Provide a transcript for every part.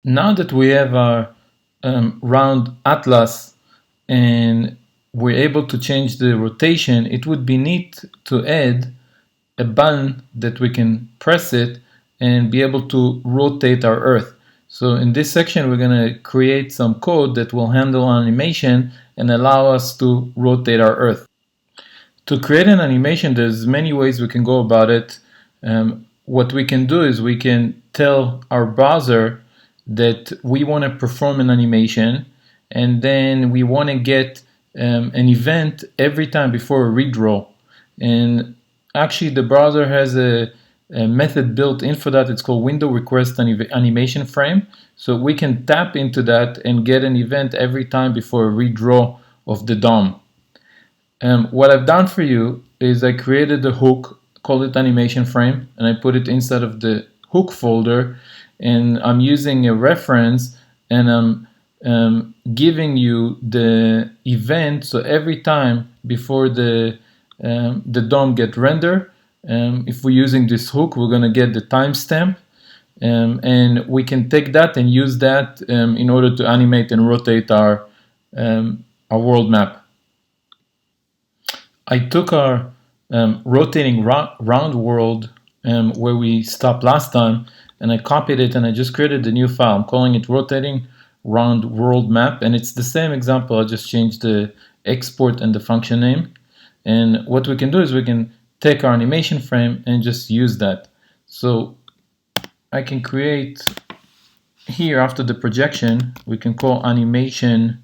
Now that we have our round atlas and we're able to change the rotation, it would be neat to add a button that we can press it and be able to rotate our Earth. So in this section, we're going to create some code that will handle animation and allow us to rotate our Earth. To create an animation, there's many ways we can go about it. What we can do is we can tell our browser that we want to perform an animation, and then we want to get an event every time before a redraw. And actually, the browser has a method built in for that. It's called window request animation frame. So we can tap into that and get an event every time before a redraw of the DOM. What I've done for you is I created a hook, called it animation frame, and I put it inside of the hook folder, and I'm using a reference, and I'm giving you the event. So every time before the DOM get rendered, if we're using this hook, we're going to get the timestamp, and we can take that and use that in order to animate and rotate our world map. I took our rotating round world where we stopped last time, and I copied it and I just created a new file. I'm calling it rotating round world map, and it's the same example. I just changed the export and the function name. And what we can do is we can take our animation frame and just use that. So I can create here after the projection, we can call animation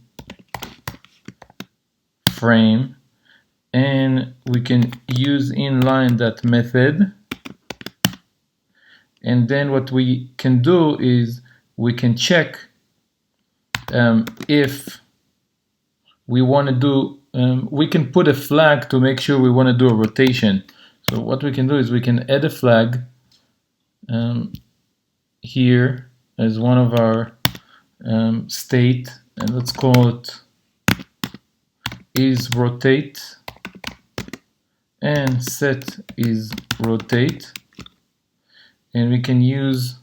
frame, and we can use inline that method. And then what we can do is we can check if we want to do, we can put a flag to make sure we want to do a rotation. So what we can do is we can add a flag here as one of our state, and let's call it is rotate, and set is rotate. And we can use,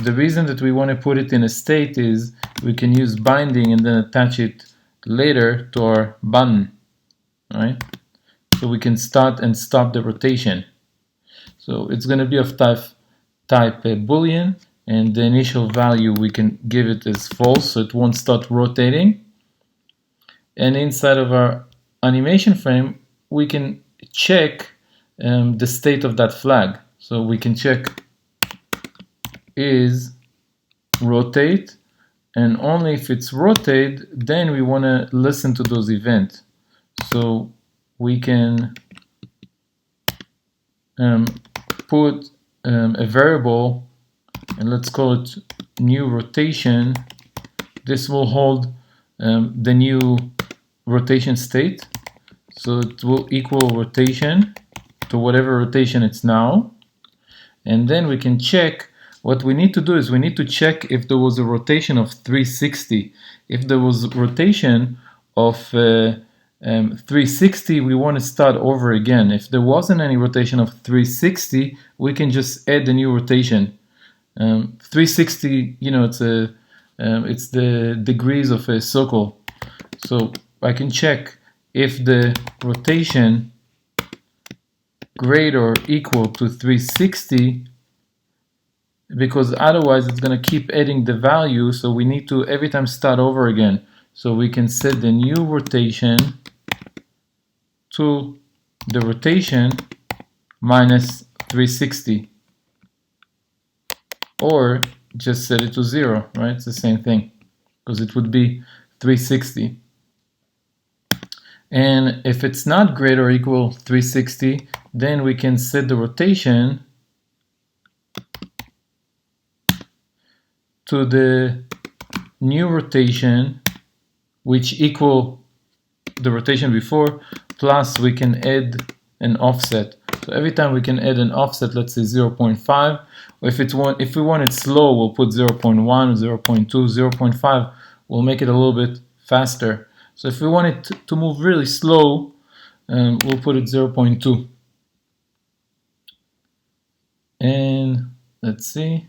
the reason that we want to put it in a state is we can use binding and then attach it later to our button, right? So we can start and stop the rotation. So it's going to be of type boolean, and the initial value we can give it as false, so it won't start rotating. And inside of our animation frame, we can check the state of that flag. So we can check is rotate, and only if it's rotate, then we want to listen to those events. So we can put a variable, and let's call it new rotation. This will hold the new rotation state, so it will equal rotation to whatever rotation it's now. And then we can check, what we need to do is we need to check if there was a rotation of 360. If there was a rotation of 360, we want to start over again. If there wasn't any rotation of 360, we can just add a new rotation. 360, you know, it's the degrees of a circle. So I can check if the rotation greater or equal to 360, because otherwise it's going to keep adding the value, so we need to every time start over again. So we can set the new rotation to the rotation minus 360, or just set it to 0, right? It's the same thing, because it would be 360. And if it's not greater or equal 360, then we can set the rotation to the new rotation, which equal the rotation before, plus we can add an offset. So every time we can add an offset, let's say 0.5, or if we want it slow, we'll put 0.1, 0.2, 0.5. We'll make it a little bit faster. So if we want it to move really slow, we'll put it 0.2. And let's see.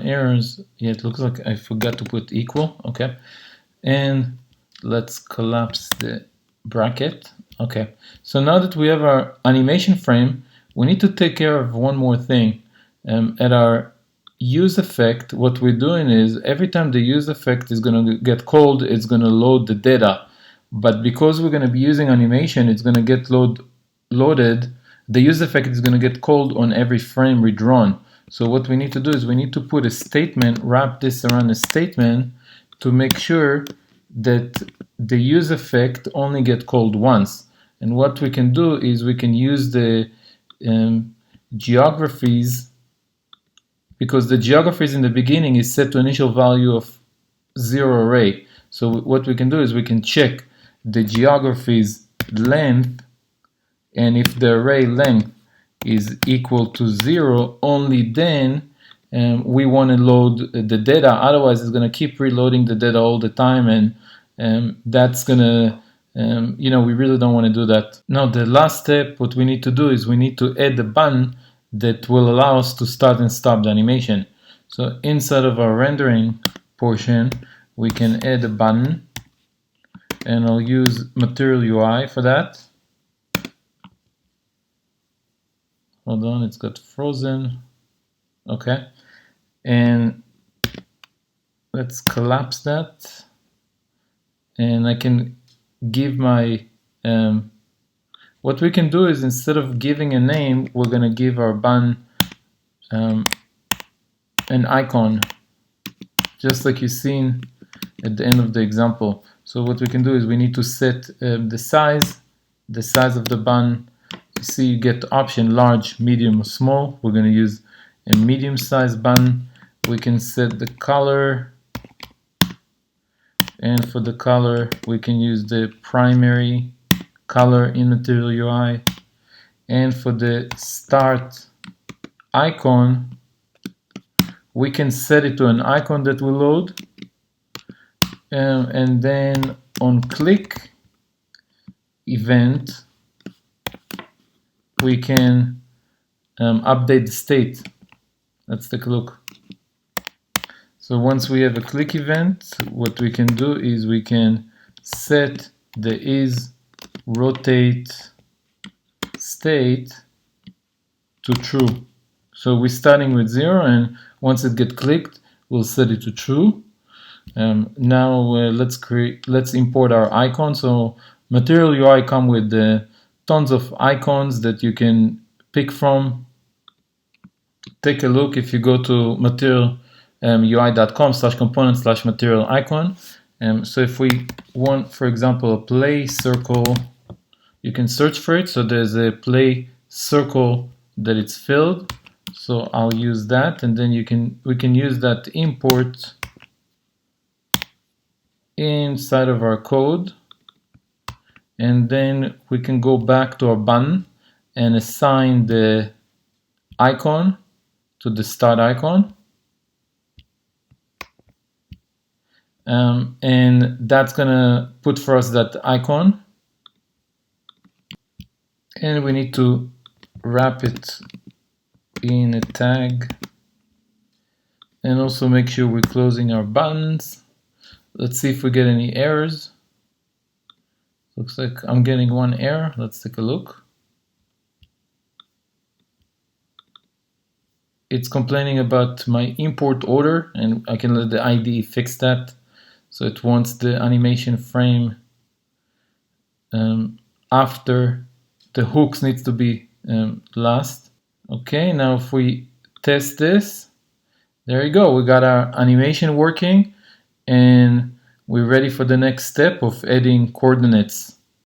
errors. Yeah, it looks like I forgot to put equal. Okay. And let's collapse the bracket. Okay. So now that we have our animation frame, we need to take care of one more thing. At our use effect, what we're doing is every time the use effect is going to get called, it's going to load the data. But because we're going to be using animation, it's going to get loaded. The use effect is going to get called on every frame redrawn. So what we need to do is we need to put a statement, wrap this around a statement to make sure that the use effect only get called once. And what we can do is we can use the geographies, because the geographies in the beginning is set to initial value of 0 array. So what we can do is we can check the geography's length, and if the array length is equal to 0, only then we want to load the data. Otherwise, it's going to keep reloading the data all the time, and that's going to, we really don't want to do that. Now, the last step, what we need to do is we need to add a button that will allow us to start and stop the animation. So inside of our rendering portion, we can add a button, and I'll use Material UI for that. Hold on, it's got frozen. Okay, and let's collapse that, and I can give my what we can do is, instead of giving a name, we're going to give our button an icon, just like you've seen at the end of the example. So what we can do is we need to set the size of the button. You see, you get the option large, medium, or small. We're going to use a medium size button. We can set the color, and for the color we can use the primary color in Material UI. And for the start icon, we can set it to an icon that will load, and then on click event we can update the state. Let's take a look. So once we have a click event, what we can do is we can set the is rotate state to true. So we're starting with 0, and once it gets clicked, we'll set it to true. Now let's import our icon. So Material UI come with tons of icons that you can pick from. Take a look if you go to materialui.com/component/material icon. So if we want, for example, a play circle, you can search for it. So there's a play circle that it's filled. So I'll use that, and then we can use that to import inside of our code. And then we can go back to our button and assign the icon to the start icon. And that's gonna put for us that icon. And we need to wrap it in a tag, and also make sure we're closing our buttons. Let's see if we get any errors. Looks like I'm getting one error. Let's take a look. It's complaining about my import order, and I can let the IDE fix that. So it wants the animation frame after the hooks needs to be last. Okay, now if we test this, there you go. We got our animation working, and we're ready for the next step of adding coordinates.